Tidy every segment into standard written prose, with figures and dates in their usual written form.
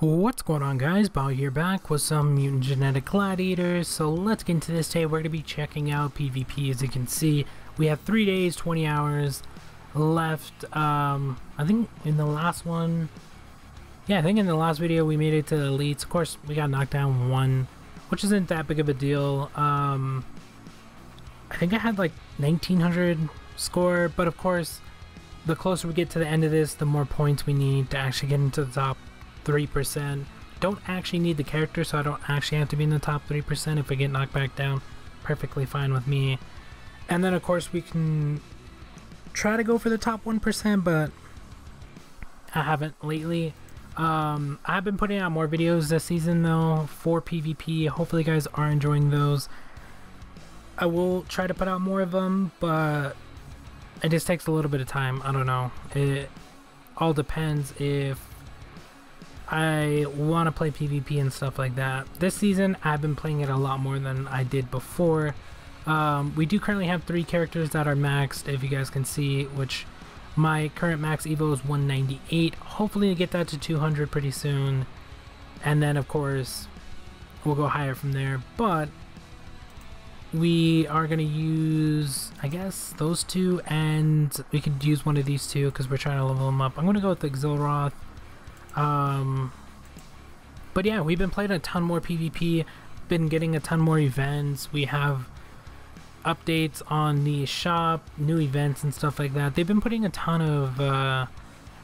What's going on, guys? Bao here, back with some mutant genetic gladiators. So let's get into this. Today we're going to be checking out PvP. As you can see, we have 3 days 20 hours left. I think in the last one, I think in the last video we made it to the elites. Of course we got knocked down 1, which isn't that big of a deal. I think I had like 1900 score, but of course the closer we get to the end of this, the more points we need to actually get into the top 3%. Don't actually need the character, so I don't actually have to be in the top 3%. If I get knocked back down, perfectly fine with me. And then of course we can try to go for the top 1%, but I haven't lately. I've been putting out more videos this season though for PvP. Hopefully you guys are enjoying those. I will try to put out more of them, but it just takes a little bit of time. I don't know, it all depends if I want to play PvP and stuff like that. This season I've been playing it a lot more than I did before. We do currently have 3 characters that are maxed, if you guys can see, which my current max evo is 198. Hopefully to get that to 200 pretty soon, and then of course we'll go higher from there. But we are going to use, I guess, those 2, and we could use one of these 2 because we're trying to level them up. I'm going to go with the Xilroth. But yeah, we've been playing a ton more PvP, been getting a ton more events. We have updates on the shop, new events and stuff like that. They've been putting a ton of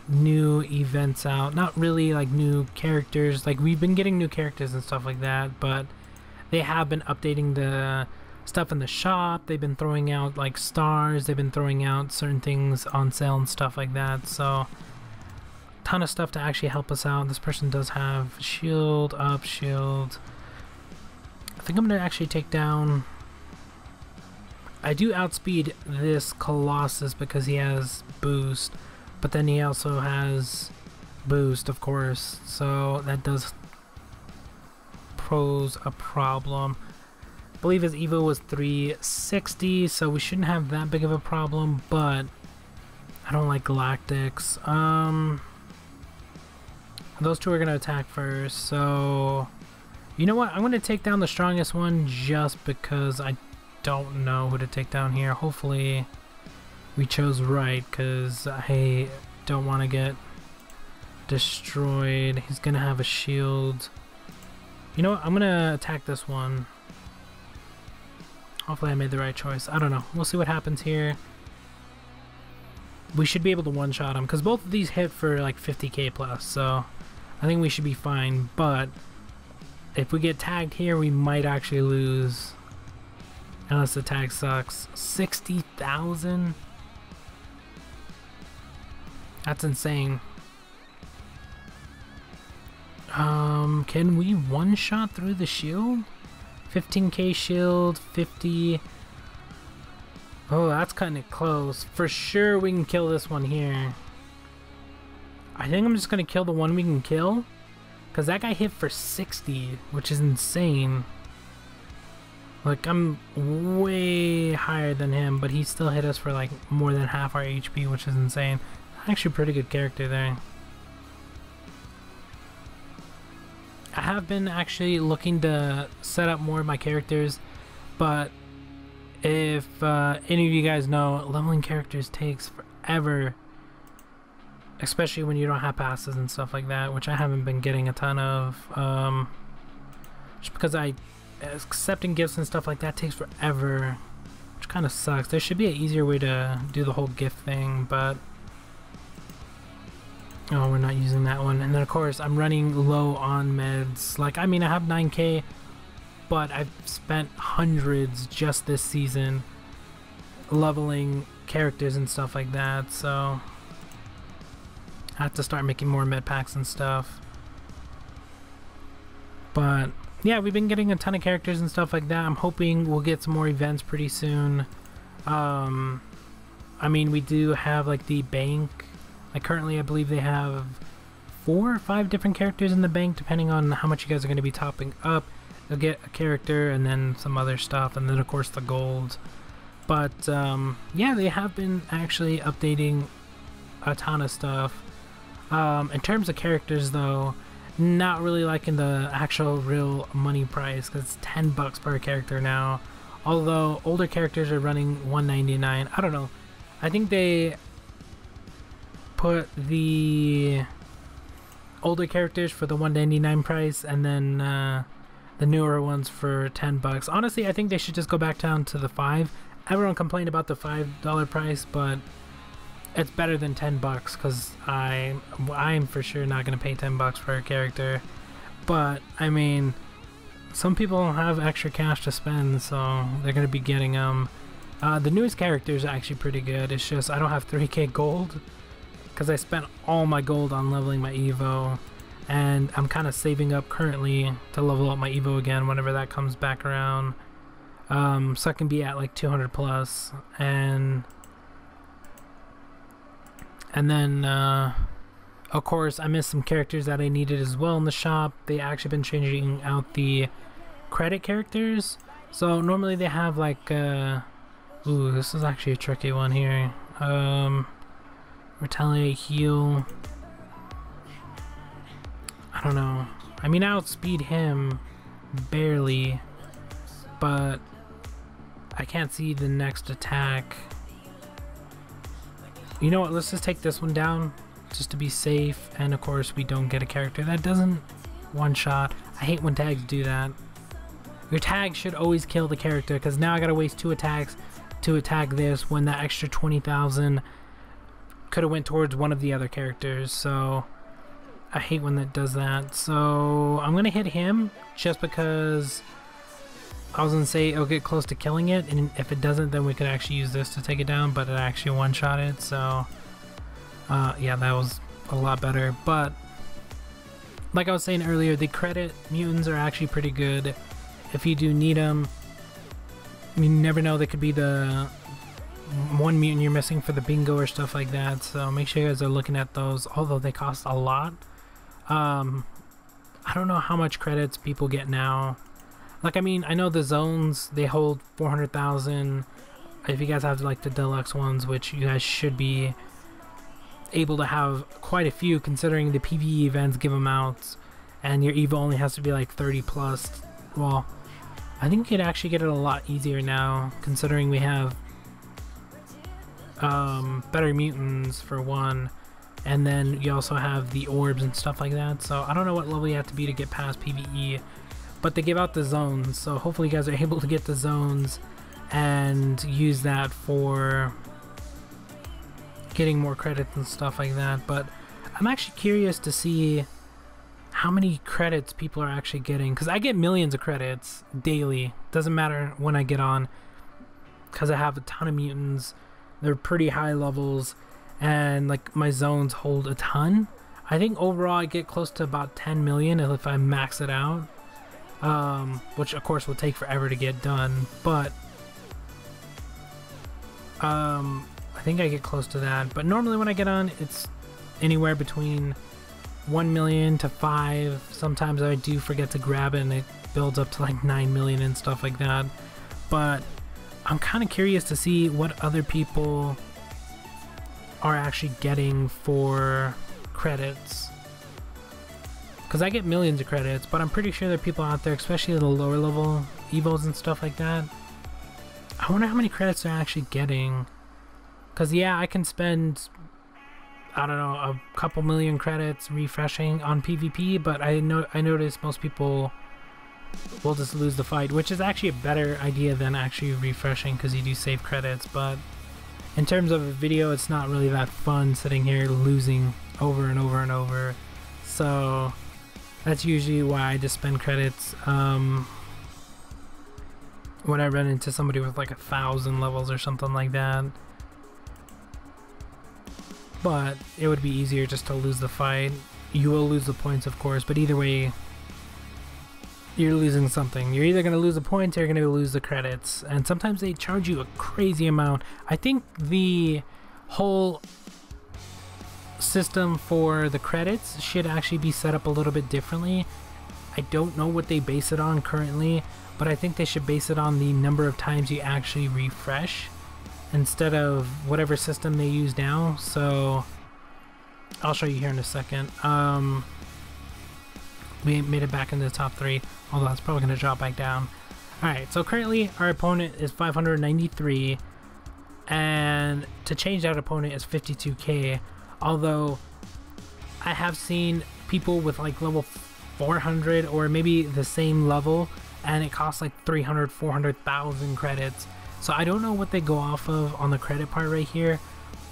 new events out, not really like new characters. Like, we've been getting new characters and stuff like that, but they have been updating the stuff in the shop. They've been throwing out like stars, they've been throwing out certain things on sale and stuff like that. So ton of stuff to actually help us out. This person does have shield up, shield. I think I'm gonna actually take down, I do outspeed this Colossus because he has boost, but then he also has boost, of course, so that does pose a problem. I believe his evo was 360, so we shouldn't have that big of a problem, but I don't like Galactics. Those 2 are going to attack first, so you know what, I'm going to take down the strongest one just because I don't know who to take down here. Hopefully we chose right, because I don't want to get destroyed. He's going to have a shield. You know what, I'm going to attack this one. Hopefully I made the right choice. I don't know, we'll see what happens here. We should be able to one-shot him because both of these hit for like 50k plus, so I think we should be fine. But if we get tagged here, we might actually lose, unless the tag sucks. 60,000? That's insane. Can we one-shot through the shield? 15k shield, 50. Oh, that's kind of close. For sure we can kill this one here. I think I'm just gonna kill the one we can kill, because that guy hit for 60, which is insane. Like, I'm way higher than him, but he still hit us for like more than half our HP, which is insane. Actually, pretty good character there. I have been actually looking to set up more of my characters, but if any of you guys know, leveling characters takes forever, especially when you don't have passes and stuff like that, which I haven't been getting a ton of, just because accepting gifts and stuff like that takes forever, which kind of sucks. There should be an easier way to do the whole gift thing, but oh, we're not using that one. And then of course I'm running low on meds. Like, I mean, I have 9k, but I've spent hundreds just this season leveling characters and stuff like that, so I have to start making more med packs and stuff. But yeah, we've been getting a ton of characters and stuff like that. I'm hoping we'll get some more events pretty soon. I mean, we do have like the bank. Like, currently I believe they have 4 or 5 different characters in the bank, depending on how much you guys are going to be topping up. You'll get a character and then some other stuff, and then of course the gold. But yeah, they have been actually updating a ton of stuff. In terms of characters though, not really liking the actual real money price because it's $10 per character now. Although older characters are running $199. I don't know. I think they put the older characters for the $199 price and then the newer ones for $10. Honestly, I think they should just go back down to the $5. Everyone complained about the $5 price, but it's better than $10 because I'm for sure not gonna pay $10 for a character. But I mean, some people don't have extra cash to spend, so they're gonna be getting them. The newest characters are actually pretty good. It's just I don't have 3k gold because I spent all my gold on leveling my Evo, and I'm kind of saving up currently to level up my Evo again whenever that comes back around. So I can be at like 200 plus, and then of course I missed some characters that I needed as well in the shop. They actually been changing out the credit characters, so normally they have like ooh, this is actually a tricky one here. Retaliate, heal. I don't know. I mean, I outspeed him barely, but I can't see the next attack. You know what? Let's just take this one down just to be safe. And of course, we don't get a character that doesn't one-shot. I hate when tags do that. Your tag should always kill the character, because now I gotta waste 2 attacks to attack this when that extra 20,000 could have went towards one of the other characters. So I hate when that does that. So I'm gonna hit him just because I was gonna say it'll get close to killing it, and if it doesn't, then we could actually use this to take it down, but it actually one-shot it. So yeah, that was a lot better. But like I was saying earlier, the credit mutants are actually pretty good if you do need them. You never know, they could be the one mutant you're missing for the bingo or stuff like that, so make sure you guys are looking at those, although they cost a lot. I don't know how much credits people get now. Like, I mean, I know the zones, they hold 400,000 if you guys have like the deluxe ones, which you guys should be able to have quite a few considering the PvE events give them out, and your Evo only has to be like 30 plus. Well, I think you could actually get it a lot easier now considering we have better mutants for one, and then you also have the orbs and stuff like that. So I don't know what level you have to be to get past PvE, but they give out the zones, so hopefully you guys are able to get the zones and use that for getting more credits and stuff like that. But I'm actually curious to see how many credits people are actually getting, because I get millions of credits daily. Doesn't matter when I get on, because I have a ton of mutants. They're pretty high levels, and like my zones hold a ton. I think overall I get close to about 10 million if I max it out, which of course will take forever to get done, but I think I get close to that. But normally when I get on, it's anywhere between 1 million to 5. Sometimes I do forget to grab it and it builds up to like 9 million and stuff like that. But I'm kind of curious to see what other people are actually getting for credits, because I get millions of credits, but I'm pretty sure there are people out there, especially the lower level Evos and stuff like that. I wonder how many credits they're actually getting, because yeah, I can spend, I don't know, a couple million credits refreshing on PvP, but I notice most people will just lose the fight, which is actually a better idea than actually refreshing, because you do save credits. But in terms of a video, it's not really that fun sitting here losing over and over and over. So that's usually why I just spend credits when I run into somebody with like 1,000 levels or something like that. But it would be easier just to lose the fight. You will lose the points, of course, but either way, you're losing something. You're either going to lose the points or you're going to lose the credits. And sometimes they charge you a crazy amount. I think the whole system for the credits should actually be set up a little bit differently. I don't know what they base it on currently, but I think they should base it on the number of times you actually refresh instead of whatever system they use now. So I'll show you here in a second. we made it back into the top 3, although it's probably going to drop back down. Alright, so currently our opponent is 593, and to change that opponent is 52k, although I have seen people with like level 400 or maybe the same level, and it costs like 300, 400,000 credits. So I don't know what they go off of on the credit part right here,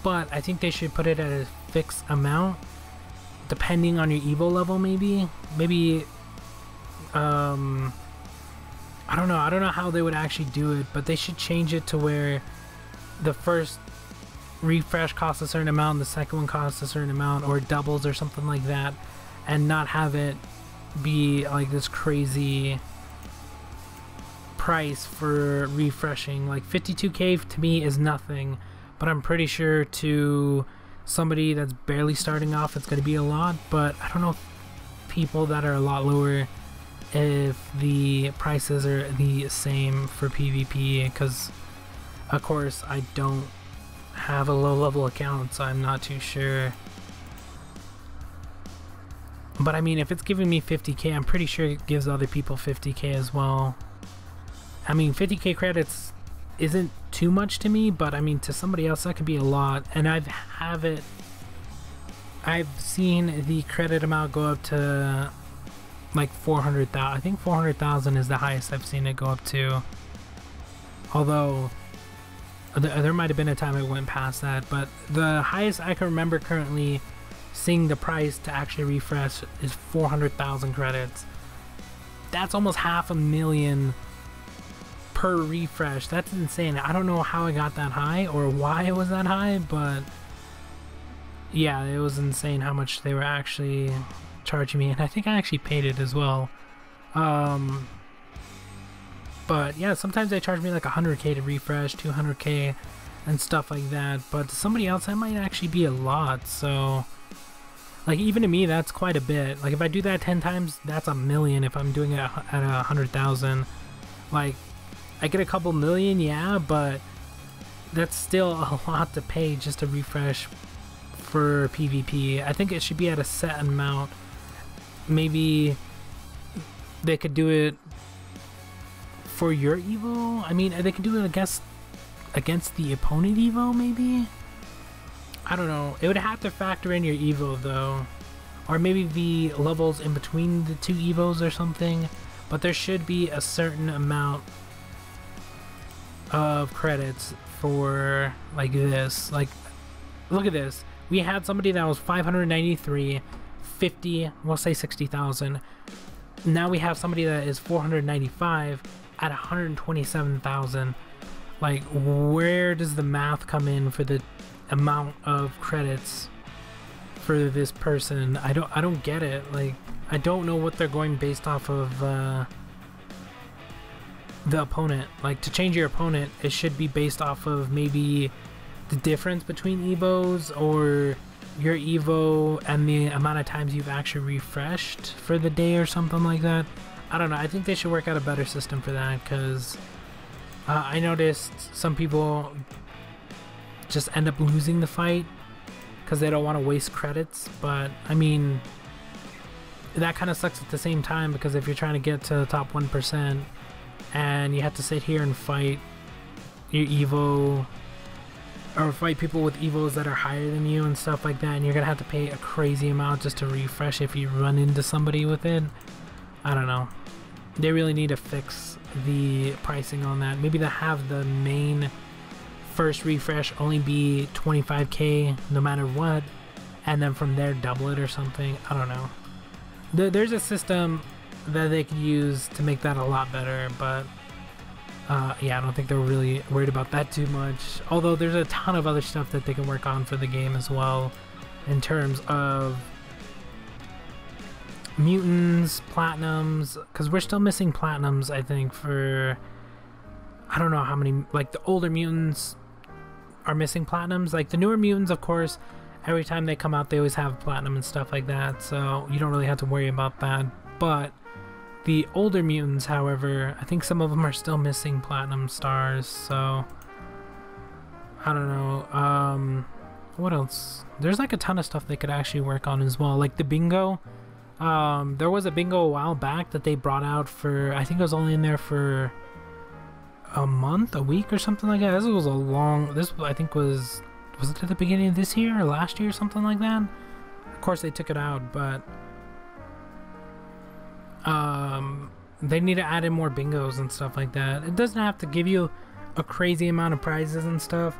but I think they should put it at a fixed amount depending on your Evo level. Maybe I don't know how they would actually do it, but they should change it to where the first refresh costs a certain amount and the second one costs a certain amount, or doubles or something like that, and not have it be like this crazy price for refreshing. Like 52k to me is nothing, but I'm pretty sure to somebody that's barely starting off it's going to be a lot. But I don't know if people that are a lot lower, if the prices are the same for PvP, because of course I don't have a low level account, so I'm not too sure. But I mean, if it's giving me 50k, I'm pretty sure it gives other people 50k as well. I mean, 50k credits isn't too much to me, but I mean, to somebody else that could be a lot. And I've seen the credit amount go up to like 400,000. I think 400,000 is the highest I've seen it go up to. Although there might have been a time it went past that, but the highest I can remember currently seeing the price to actually refresh is 400,000 credits. That's almost 500,000 per refresh. That's insane. I don't know how I got that high or why it was that high, but yeah, it was insane how much they were actually charging me, and I think I actually paid it as well. But yeah, sometimes they charge me like 100k to refresh, 200k and stuff like that, but to somebody else that might actually be a lot. So like, even to me, that's quite a bit. Like, if I do that 10 times, that's 1,000,000 if I'm doing it at 100,000. Like, I get a couple million, yeah, but that's still a lot to pay just to refresh for PvP. I think it should be at a set amount. Maybe they could do it for your Evo. I mean, they could do it against the opponent Evo, maybe? I don't know. It would have to factor in your Evo though, or maybe the levels in between the two Evos or something. But there should be a certain amount of credits for like this. Like, look at this. We had somebody that was 593, 50, we'll say 60,000. Now we have somebody that is 495 at 127,000. Like, where does the math come in for the amount of credits for this person? I don't get it. Like, I don't know what they're going based off of the opponent. Like, to change your opponent, it should be based off of maybe the difference between Evos or your Evo and the amount of times you've actually refreshed for the day or something like that. I don't know. I think they should work out a better system for that, because I noticed some people just end up losing the fight because they don't want to waste credits. But I mean, that kind of sucks at the same time, because if you're trying to get to the top 1% and you have to sit here and fight your Evo, or fight people with Evos that are higher than you and stuff like that, and you're gonna have to pay a crazy amount just to refresh if you run into somebody with it. I don't know. They really need to fix the pricing on that. Maybe they have the main first refresh only be 25k no matter what, and then from there double it or something. I don't know. There's a system that they could use to make that a lot better, but yeah, I don't think they're really worried about that too much. Although there's a ton of other stuff that they can work on for the game as well, in terms of mutants, platinums, because we're still missing platinums, I think, for I don't know how many. Like, the older mutants are missing platinums. Like, the newer mutants, of course, every time they come out they always have platinum and stuff like that, so you don't really have to worry about that. But the older mutants, however, I think some of them are still missing platinum stars, so I don't know. What else? There's like a ton of stuff they could actually work on as well. Like the bingo, There was a bingo a while back that they brought out for, I think it was only in there for a month, a week or something like that. This was a long, this I think was it at the beginning of this year or last year or something like that? Of course they took it out, but they need to add in more bingos and stuff like that. It doesn't have to give you a crazy amount of prizes and stuff,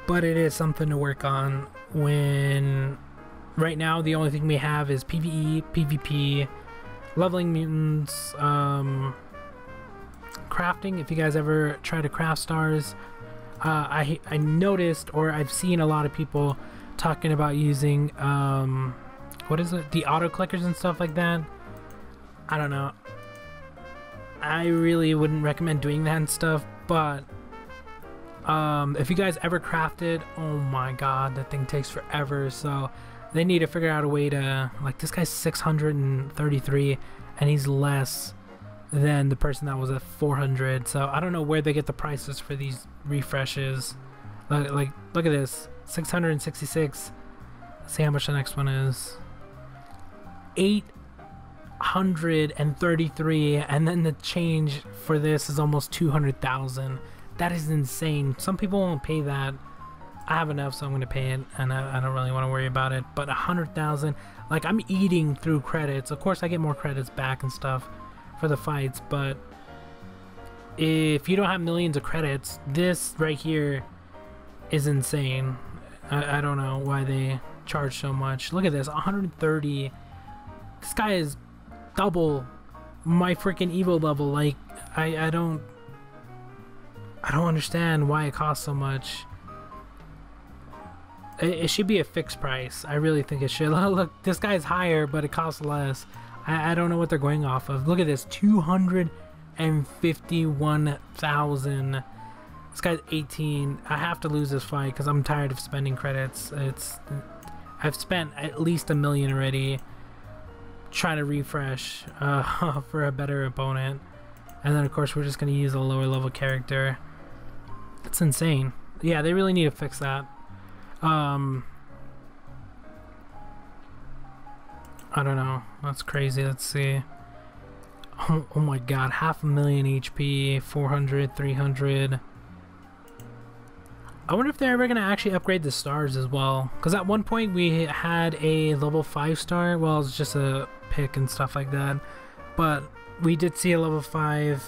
but it is something to work on when right now the only thing we have is PvE, PvP, leveling mutants, crafting. If you guys ever try to craft stars, I noticed, or I've seen a lot of people talking about using what is it, the auto clickers and stuff like that. I don't know, I really wouldn't recommend doing that and stuff, but if you guys ever crafted, oh my god, that thing takes forever. So they need to figure out a way to, like, this guy's 633 and he's less than the person that was at 400, so I don't know where they get the prices for these refreshes. Like look at this, 666. Let's see how much the next one is. 833, and then the change for this is almost 200,000. That is insane. Some people won't pay that. I have enough, so I'm gonna pay it, and I don't really want to worry about it. But 100,000, like, I'm eating through credits. Of course I get more credits back and stuff for the fights, but if you don't have millions of credits, this right here is insane. I don't know why they charge so much. Look at this, 130. This guy is double my freaking Evo level. Like, I don't understand why it costs so much. It should be a fixed price. I really think it should. Look, this guy's higher, but it costs less. I don't know what they're going off of. Look at this, 251,000. This guy's 18. I have to lose this fight because I'm tired of spending credits. I've spent at least $1 million already trying to refresh for a better opponent, and then of course we're just going to use a lower level character. It's insane. Yeah, they really need to fix that. I don't know. That's crazy. Let's see. Oh my god, 500,000 HP, 400, 300. I wonder if they're ever going to actually upgrade the stars as well. Because at one point we had a level 5 star. Well, it's just a pick and stuff like that. But we did see a level 5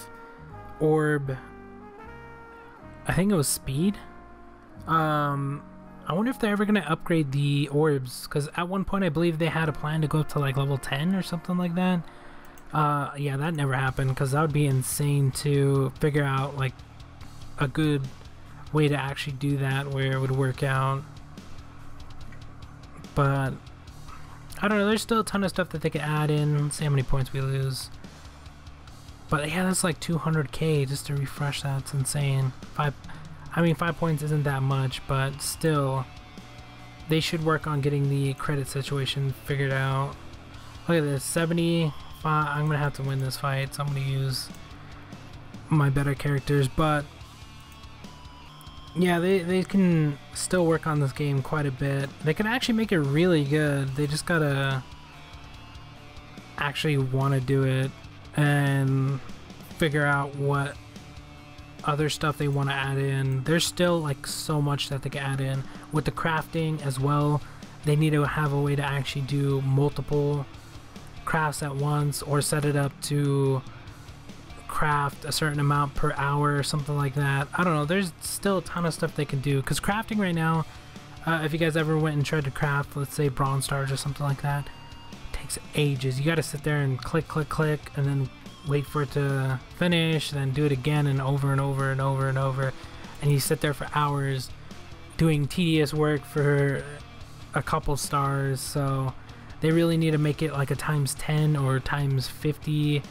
orb. I think it was speed. I wonder if they're ever going to upgrade the orbs, because at one point I believe they had a plan to go up to like level 10 or something like that. Yeah, that never happened, because that would be insane to figure out like a good way to actually do that where it would work out. But I don't know, there's still a ton of stuff that they could add in. Let's see how many points we lose. But yeah, that's like 200k just to refresh that. It's insane. 5 points isn't that much, but still, they should work on getting the credit situation figured out. Look at this, 75. I'm gonna have to win this fight, so I'm gonna use my better characters. But yeah, they can still work on this game quite a bit. They can actually make it really good. They just gotta actually want to do it and figure out what other stuff they want to add in. There's still like so much that they can add in with the crafting as well. They need to have a way to actually do multiple crafts at once, or set it up to craft a certain amount per hour or something like that. I don't know, there's still a ton of stuff they can do, because crafting right now, if you guys ever went and tried to craft, let's say bronze stars or something like that, it takes ages. You got to sit there and click and then wait for it to finish, then do it again and over and over and over and over, and you sit there for hours doing tedious work for a couple stars. So they really need to make it like a times 10 or times 50.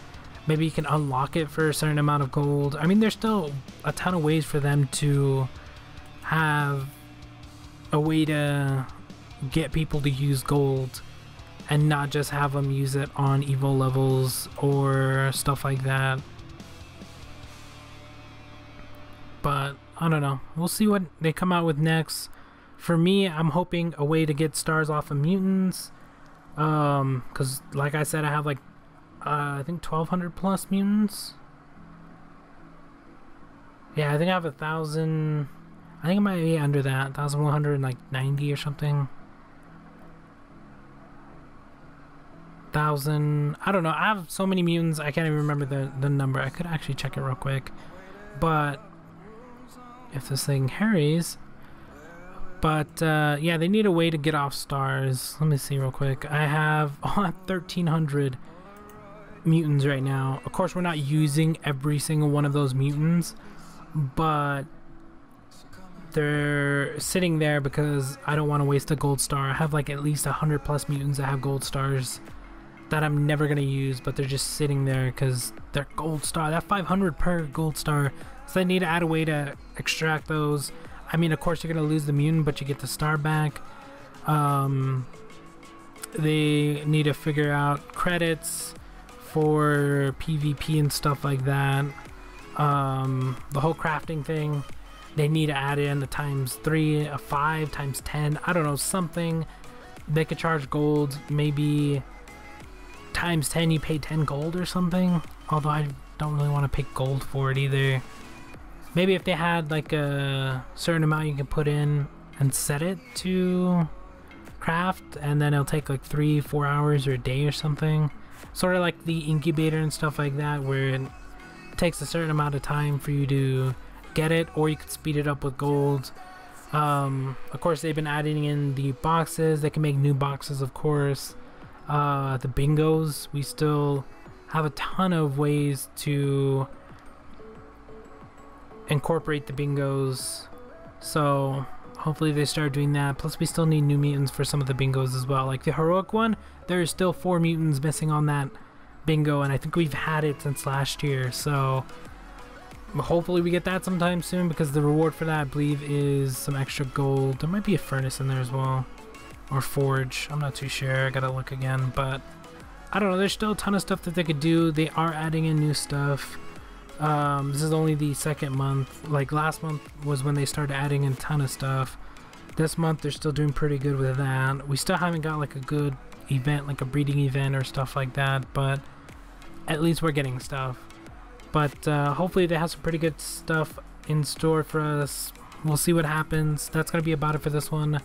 Maybe you can unlock it for a certain amount of gold. I mean, there's still a ton of ways for them to have a way to get people to use gold and not just have them use it on Evo levels or stuff like that. But I don't know, we'll see what they come out with next. For me, I'm hoping a way to get stars off of mutants, Because like I said, I have like I think 1,200 plus mutants. Yeah, I think I have 1,000. I think it might be under that, 1,190 or something. 1,000. I don't know. I have so many mutants. I can't even remember the number. I could actually check it real quick. But if this thing hurries. But yeah, they need a way to get off stars. Let me see real quick. I have 1,300 mutants right now. Of course, we're not using every single one of those mutants, but they're sitting there because I don't want to waste a gold star. I have like at least 100 plus mutants that have gold stars that I'm never gonna use, but they're just sitting there because they're gold star. That 500 per gold star, so they need to add a way to extract those. I mean, of course, you're gonna lose the mutant, but you get the star back. They need to figure out credits for PvP and stuff like that. The whole crafting thing, they need to add in a ×3, a 5, ×10. I don't know, something. They could charge gold, maybe ×10. You pay 10 gold or something. Although I don't really want to pay gold for it either. Maybe if they had like a certain amount you can put in and set it to craft, and then it'll take like 3-4 hours or a day or something. Sort of like the incubator and stuff like that, where it takes a certain amount of time for you to get it, or you could speed it up with gold. Of course, they've been adding in the boxes. They can make new boxes, of course. The bingos, we still have a ton of ways to incorporate the bingos, so hopefully they start doing that. Plus we still need new mutants for some of the bingos as well. Like the heroic one, there's still 4 mutants missing on that bingo, and I think we've had it since last year, so hopefully we get that sometime soon, because the reward for that, I believe, is some extra gold. There might be a furnace in there as well, or forge. I'm not too sure. I gotta look again, but I don't know. There's still a ton of stuff that they could do. They are adding in new stuff. This is only the second month. Like last month was when they started adding in a ton of stuff. This month they're still doing pretty good with that. We still haven't got like a good event, like a breeding event or stuff like that, but at least we're getting stuff. But hopefully they have some pretty good stuff in store for us. We'll see what happens. That's gonna be about it for this one.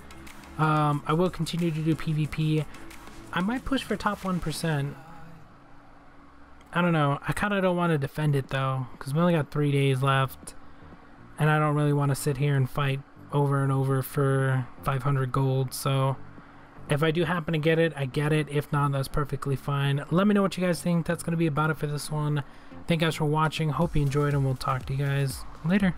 I will continue to do PvP. I might push for top 1%. I don't know. I kind of don't want to defend it though, because we only got 3 days left, and I don't really want to sit here and fight over and over for 500 gold. So if I do happen to get it, I get it. If not, that's perfectly fine. Let me know what you guys think. That's going to be about it for this one. Thank you guys for watching. Hope you enjoyed, and we'll talk to you guys later.